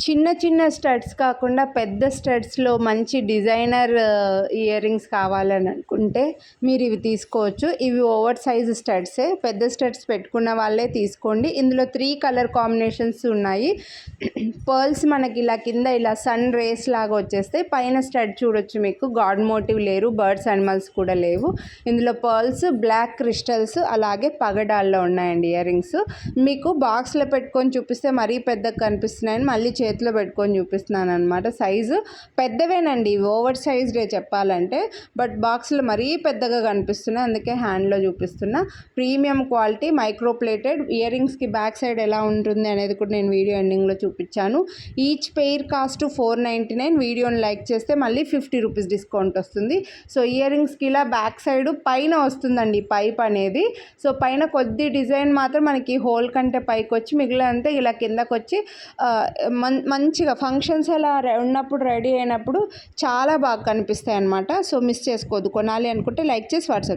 చిన్న చిన్న స్టడ్స్ కాకుండా పెద్ద స్టడ్స్లో మంచి డిజైనర్ ఇయర్ రింగ్స్ కావాలని అనుకుంటే మీరు ఇవి తీసుకోవచ్చు. ఇవి ఓవర్ సైజ్ స్టడ్సే, పెద్ద స్టడ్స్ పెట్టుకున్న వాళ్ళే తీసుకోండి. ఇందులో 3 కలర్ కాంబినేషన్స్ ఉన్నాయి. పర్ల్స్ మనకి ఇలా కింద ఇలా సన్ రేస్ లాగా వచ్చేస్తాయి. పైన స్టడ్ చూడొచ్చు, మీకు గాడ్ మోటివ్ లేరు, బర్డ్స్ అనిమల్స్ కూడా లేవు. ఇందులో పర్ల్స్, బ్లాక్ క్రిస్టల్స్, అలాగే పగడాల్లో ఉన్నాయండి ఇయర్ రింగ్స్. మీకు బాక్స్లో పెట్టుకొని చూపిస్తే మరీ పెద్దగా కనిపిస్తున్నాయని మళ్ళీ చేతిలో పెట్టుకొని చూపిస్తున్నాను అనమాట. సైజు పెద్దవేనండి, ఓవర్ సైజ్డే చెప్పాలంటే, బట్ బాక్స్లో మరీ పెద్దగా కనిపిస్తున్నాయి, అందుకే హ్యాండ్లో చూపిస్తున్నా. Premium quality micro plated ear రింగ్స్కి బ్యాక్ సైడ్ ఎలా ఉంటుంది అనేది కూడా నేను వీడియో ఎండింగ్లో చూపించాను. Each pair cost 499. వీడియోని లైక్ చేస్తే మళ్ళీ 50 రూపీస్ డిస్కౌంట్ వస్తుంది. సో ఇయర్ రింగ్స్కి ఇలా బ్యాక్ సైడ్ పైన వస్తుందండి పైప్ అనేది. సో పైన కొద్ది డిజైన్ మాత్రం మనకి హోల్ కంటే పైకి వచ్చి మిగిలినంతా ఇలా కిందకు వచ్చి మంచిగా ఫంక్షన్స్ అలా ఉన్నప్పుడు రెడీ అయినప్పుడు చాలా బాగా కనిపిస్తాయి అన్నమాట. సో మిస్ చేసుకోవద్దు. కొనాలి అనుకుంటే లైక్ చేసి వాట్సాప్